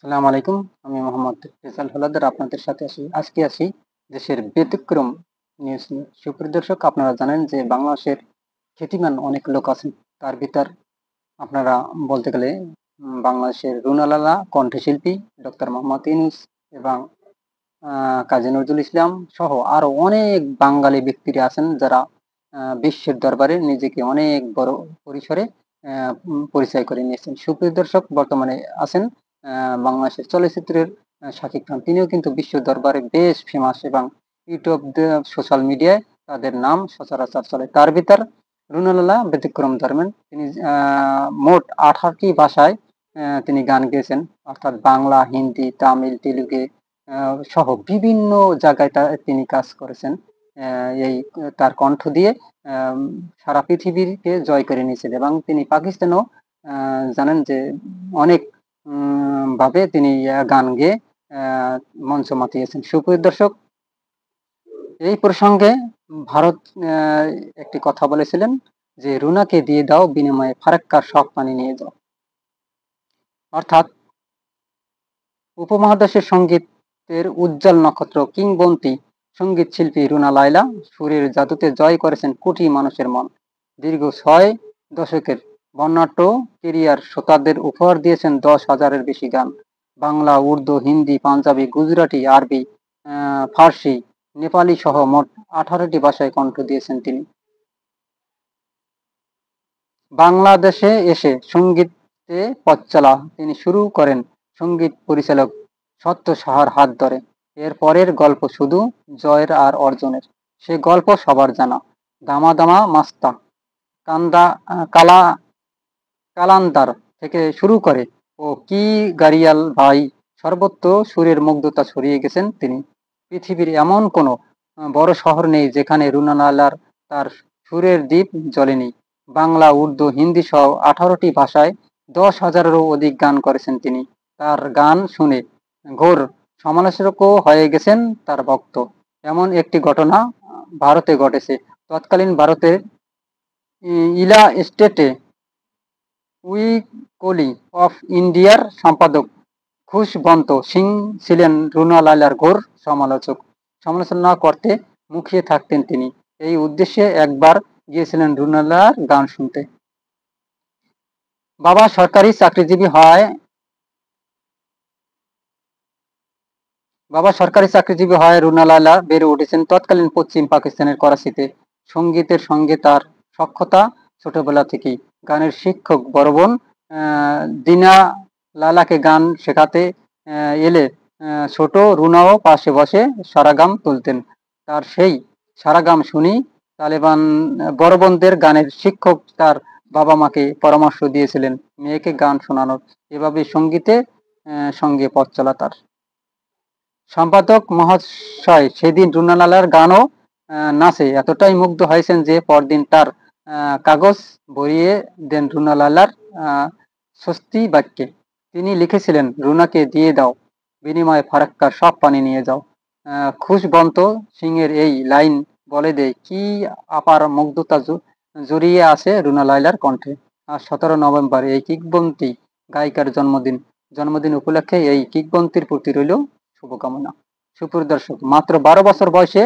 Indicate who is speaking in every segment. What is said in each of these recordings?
Speaker 1: আসসালামু আলাইকুম। আমি মোহাম্মদ রেজাল হলাদার আপনাদের সাথে আজকে আসি দেশের ব্যতিক্রম নিউজ নিয়ে। সুপ্রিয় দর্শক, আপনারা জানেন যে বাংলাদেশের খ্যাতিমান অনেক লোক আছেন। তার ভিতর আপনারা বলতে গেলে বাংলাদেশের রুনা লালা কণ্ঠশিল্পী ডক্টর মোহাম্মদ ইউনূস এবং কাজী নজরুল ইসলাম সহ আরো অনেক বাঙালি ব্যক্তিরা আছেন যারা বিশ্বের দরবারে নিজেকে অনেক বড় পরিসরে পরিচয় করে নিয়েছেন। সুপ্রিয় দর্শক, বর্তমানে আছেন বাংলাদেশের চলচ্চিত্রের শাকিব খান। তিনিও কিন্তু বিশ্ব দরবারে বেশ ফেমাস এবং ইউটিউব সোশ্যাল মিডিয়ায় তাদের নাম সচরাচর চলে। তার ভিতর রুনা লালা ব্যতিক্রম ধর্মেন। তিনি মোট 18টি ভাষায় তিনি গান গেয়েছেন, অর্থাৎ বাংলা, হিন্দি, তামিল, তেলুগু সহ বিভিন্ন জায়গায় তিনি কাজ করেছেন। এই তার কণ্ঠ দিয়ে সারা পৃথিবীকে জয় করে নিয়েছেন এবং তিনি পাকিস্তানেও জানেন যে অনেক ভাবে তিনি গান গেয়ে মঞ্চ মাতিয়েছেন। সুপ্রিয় দর্শক, এই প্রসঙ্গে ভারত একটি কথা বলেছিলেন যে রুনাকে দিয়ে দাও, বিনিময়ে ফারাক্কার সব পানি নিয়ে যাও। অর্থাৎ উপমহাদেশের সঙ্গীতের উজ্জ্বল নক্ষত্র কিংবদন্তি সঙ্গীত শিল্পী রুনা লায়লা সুরের জাদুতে জয় করেছেন কোটি মানুষের মন। দীর্ঘ 6 দশকের বর্ণাঢ্য কেরিয়ার শ্রোতাদের উপহার দিয়েছেন 10,000-এর বেশি গান। বাংলা, উর্দু, হিন্দি, পাঞ্জাবি, গুজরাটি, আরবি, ফার্সি, নেপালি সহ মোট 18টি ভাষায় কণ্ঠ দিয়েছেন তিনি। বাংলাদেশে এসে সঙ্গীতে পথ চলা তিনি শুরু করেন সঙ্গীত পরিচালক সত্য সাহার হাত ধরে। এর পরের গল্প শুধু জয়ের আর অর্জনের। সে গল্প সবার জানা। দামা দামা মাস্তা, কান্দা কালা কালান্দার থেকে শুরু করে ও কি গাড়িয়াল ভাই সর্বত্র সুরের মুগ্ধতা ছড়িয়ে গেছেন তিনি। পৃথিবীর এমন কোনো বড় শহর নেই যেখানে রুনা লালার তার সুরের দ্বীপ জ্বলেনি। বাংলা, উর্দু, হিন্দি সহ 18টি ভাষায় 10,000-এরও অধিক গান করেছেন তিনি। তার গান শুনে ঘোর সমালোচকও হয়ে গেছেন তার ভক্ত। এমন একটি ঘটনা ভারতে ঘটেছে। তৎকালীন ভারতের ইলা স্টেটে উইকলি অফ ইন্ডিয়ার সম্পাদক খুশবন্ত সিং ছিলেন রুনা লায়লার ঘোর সমালোচনা করতে মুখিয়ে থাকতেন তিনি। এই উদ্দেশ্যে একবার গিয়েছিলেন রুনা লায়লার গান শুনতে। বাবা সরকারি চাকরিজীবী হয় রুনা লায়লা বেড়ে উঠেছেন তৎকালীন পশ্চিম পাকিস্তানের করাচিতে। সঙ্গীতের সঙ্গে তার সখ্যতা ছোটবেলা থেকেই। গানের শিক্ষক বড় বোন দিনা লালাকে গান শেখাতে এলে ছোট রুনাও পাশে বসে সারাগাম তুলতেন। তার সেই সারাগাম শুনি তালেবান বড় বোনদের গানের শিক্ষক তার বাবা মাকে পরামর্শ দিয়েছিলেন মেয়েকে গান শোনানোর। এভাবে সঙ্গীতের সঙ্গে পথ চলা তার। সম্পাদক মহাশয় সেদিন রুনা লালার গান ও নাচে এতটাই মুগ্ধ হয়েছেন যে পরদিন তার কাগজ ভরিয়ে দেন রুনা লালার স্বস্তি বাক্যে। তিনি লিখেছিলেন, রুনাকে দিয়ে দাও, বিনিময়ে ফারাক্কার সব পানি নিয়ে যাও। খুশবন্ত সিংয়ের এই লাইন বলে দেয় কি আপার মুগ্ধতা জড়িয়ে আছে রুনা লায়লার কণ্ঠে। আর 17 নভেম্বর এই কিংবদন্তি গায়িকার জন্মদিন উপলক্ষে এই কিংবদন্তির প্রতি রইল শুভকামনা। সুপ্রিয় দর্শক, মাত্র 12 বছর বয়সে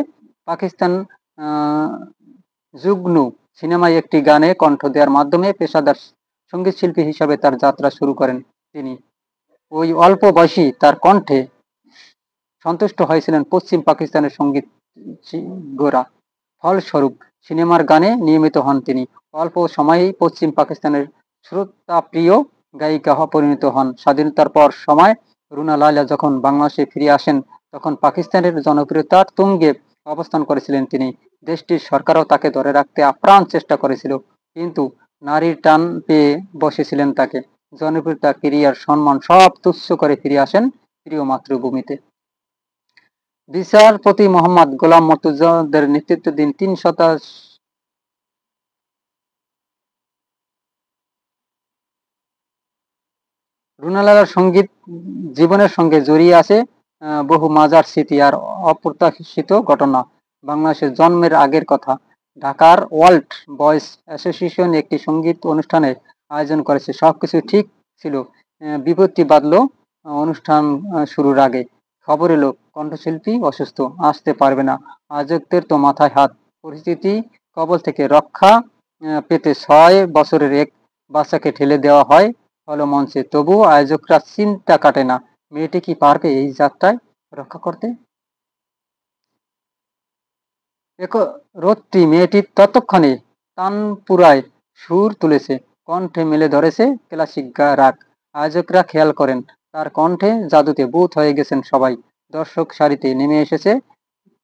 Speaker 1: পাকিস্তান জুগনু সিনেমায় একটি গানে কণ্ঠ দেওয়ার মাধ্যমে পেশাদার সঙ্গীত শিল্পী হিসাবে তার যাত্রা শুরু করেন তিনি। ওই অল্প বয়সী তার কণ্ঠে সন্তুষ্ট হয়েছিলেন পশ্চিম পাকিস্তানের সঙ্গীত গোরা। ফলস্বরূপ সিনেমার গানে নিয়মিত হন তিনি। অল্প সময়েই পশ্চিম পাকিস্তানের শ্রোতাপ্রিয় গায়িকা পরিণত হন। স্বাধীনতার পর সময় রুনা লায়লা যখন বাংলাদেশে ফিরে আসেন তখন পাকিস্তানের জনপ্রিয়তার তুঙ্গে অবস্থান করেছিলেন তিনি। দেশটির সরকারও তাকে ধরে রাখতে আপ্রাণ চেষ্টা করেছিল, কিন্তু নারীর টান পেয়ে বসেছিলেন তাকে। জনপ্রিয়তা, কেরিয়ার, সম্মান সব তুচ্ছ করে ফিরে আসেন প্রিয় মাতৃভূমিতে। বিচারপতি মোহাম্মদ গোলাম মর্তুজাদের নেতৃত্বাধীন 3 সদস্য রুনা লায়লার সঙ্গীত জীবনের সঙ্গে জড়িয়ে আছে বহু মাজার স্মৃতি আর অপ্রত্যাশিত ঘটনা। বাংলাদেশের জন্মের আগের কথা। ঢাকার ওয়ার্ল্ড ভয়েস অ্যাসোসিয়েশন একটি সঙ্গীত অনুষ্ঠানের আয়োজন করেছে। সবকিছু ঠিক ছিল, বিপত্তি বাঁধল অনুষ্ঠান শুরুর আগে খবর এলো কণ্ঠশিল্পী অসুস্থ, আসতে পারবে না। আয়োজকদের তো মাথায় হাত। পরিস্থিতি কবল থেকে রক্ষা পেতে 6 বছরের এক বাচ্চাকে ঠেলে দেওয়া হয় হলো মঞ্চে। তবুও আয়োজকরা চিন্তা কাটে না, মেয়েটি কি পারবে এই যাত্রায় রক্ষা করতে? রোদটি মেয়েটির ততক্ষণে তানপুরায় সুর তুলেছে, কণ্ঠে মেলে ধরেছে ক্লাসিক রাগ। আয়োজকরা খেয়াল করেন তার কণ্ঠে জাদুতে বুঁদ হয়ে গেছেন সবাই। দর্শক সারিতে নেমে এসেছে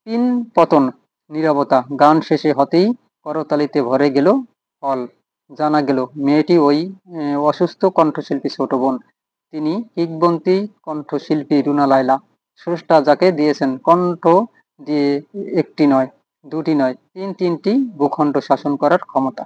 Speaker 1: তিন পতন, নীরবতা। গান শেষে হতেই করতালিতে ভরে গেল হল। জানা গেল মেয়েটি ওই অসুস্থ কণ্ঠশিল্পী ছোট বোন। তিনি কিংবদন্তি কণ্ঠশিল্পী রুনা লায়লা। স্রষ্টা যাকে দিয়েছেন কণ্ঠ দিয়ে একটি নয়, দুটি নয়, তিনটি ভূখণ্ড শাসন করার ক্ষমতা।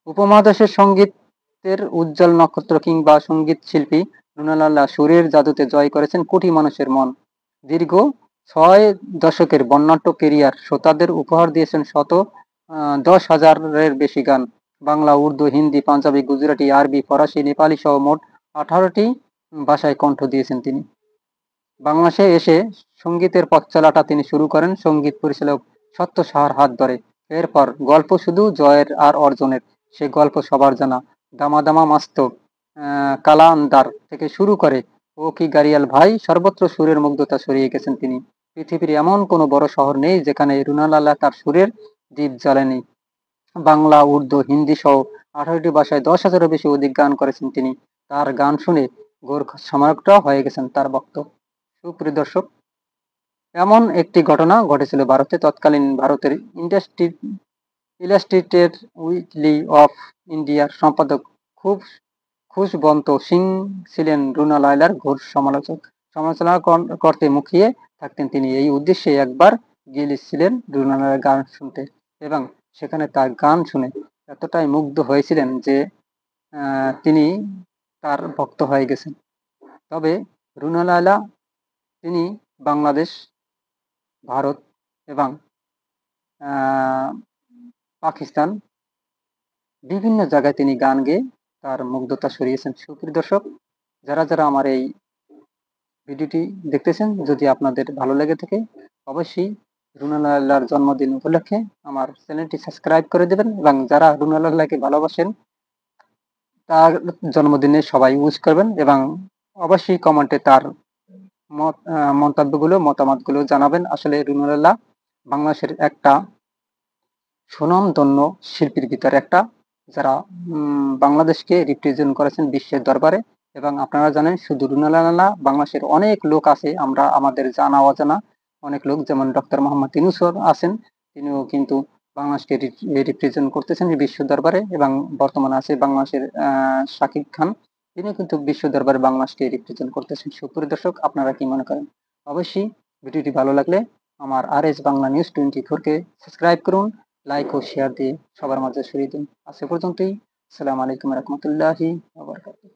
Speaker 1: উপমহাদেশের সঙ্গীতের উজ্জ্বল নক্ষত্র কিংবা সঙ্গীত শিল্পী রুনা লায়লা সুরের জাদুতে জয় করেছেন কোটি মানুষের মন। দীর্ঘ 6 দশকের বর্ণাঢ্য কেরিয়ার শ্রোতাদের উপহার দিয়েছেন 10,000-এর বেশি গান। বাংলা, উর্দু, হিন্দি, পাঞ্জাবি, গুজরাটি, আরবি, ফরাসি, নেপালি সহ মোট 18টি ভাষায় কণ্ঠ দিয়েছেন তিনি। বাংলাদেশে এসে সঙ্গীতের পথ চলাটা তিনি শুরু করেন সঙ্গীত পরিচালক সত্য সাহার হাত ধরে। এরপর গল্প শুধু জয়ের আর অর্জনের। সে গল্প সবার জানা। দামা দামা মাস্ত, কালান্দার থেকে শুরু করে ও কি গাড়িয়াল ভাই, সর্বত্র সুরের মুগ্ধতা ছড়িয়ে গেছেন তিনি। পৃথিবীর এমন কোনো বড় শহর নেই যেখানে রুনা লায়লা তার সুরের দীপ জ্বালেনি। বাংলা, উর্দু, হিন্দি সহ 18টি ভাষায় 10,000-এরও বেশি অধিক গান করেছেন তিনি। তার গান শুনে গোর্খা সম্রাটরাও হয়ে গেছেন তার ভক্ত। সুপ্রিয় দর্শক, এমন একটি ঘটনা ঘটেছিল ভারতে। তৎকালীন ভারতের ইলাস্ট্রেটেড উইকলি অফ ইন্ডিয়ার সম্পাদক খুব খুশবন্ত সিং ছিলেন রুনা লায়লার ঘোর সমালোচক। সমালোচনা করতে মুখিয়ে থাকতেন তিনি। এই উদ্দেশ্যে একবার গিয়েছিলেন রুনা লায়লার গান শুনতে এবং সেখানে তার গান শুনে এতটাই মুগ্ধ হয়েছিলেন যে তিনি তার ভক্ত হয়ে গেছেন। তবে রুনা লায়লা তিনি বাংলাদেশ, ভারত এবং পাকিস্তান বিভিন্ন জায়গায় তিনি গান গেয়ে তার মুগ্ধতা সরিয়েছেন। সুপ্রিয় দর্শক, যারা আমার এই ভিডিওটি দেখতেছেন, যদি আপনাদের ভালো লেগে থাকে অবশ্যই রুনা লায়লার জন্মদিন উপলক্ষে আমার চ্যানেলটি সাবস্ক্রাইব করে দেবেন এবং যারা রুনা লায়লাকে ভালোবাসেন তার জন্মদিনে সবাই উইশ করবেন এবং অবশ্যই কমেন্টে তার মতামতগুলো জানাবেন। আসলে রুনা লায়লা বাংলাদেশের একটা সুনামধন্য শিল্পীর ভিতরে একটা, যারা বাংলাদেশকে রিপ্রেজেন্ট করেছেন বিশ্বের দরবারে। এবং আপনারা জানেন শুধু রুনা লায়লা না, বাংলাদেশের অনেক লোক আছে আমরা আমাদের জানা অজানা অনেক লোক, যেমন ডক্টর মোহাম্মদ ইউনূস আছেন, তিনিও কিন্তু বাংলাদেশকে রিপ্রেজেন্ট করতেছেন বিশ্ব দরবারে। এবং বর্তমানে আছে বাংলাদেশের শাকিব খান, তিনিও কিন্তু বিশ্ব দরবারে বাংলাদেশকে রিপ্রেজেন্ট করতেছেন। সুপ্রিয় দর্শক, আপনারা কি মনে করেন? অবশ্যই ভিডিওটি ভালো লাগলে আমার RS বাংলা নিউজ 24-কে সাবস্ক্রাইব করুন, লাইক ও শেয়ার দিয়ে সবার মাঝে ছড়িয়ে দিন। আজ এ পর্যন্তই। আসসালামু আলাইকুম রহমতুল্লাহি ওয়া বারাকাতুহু।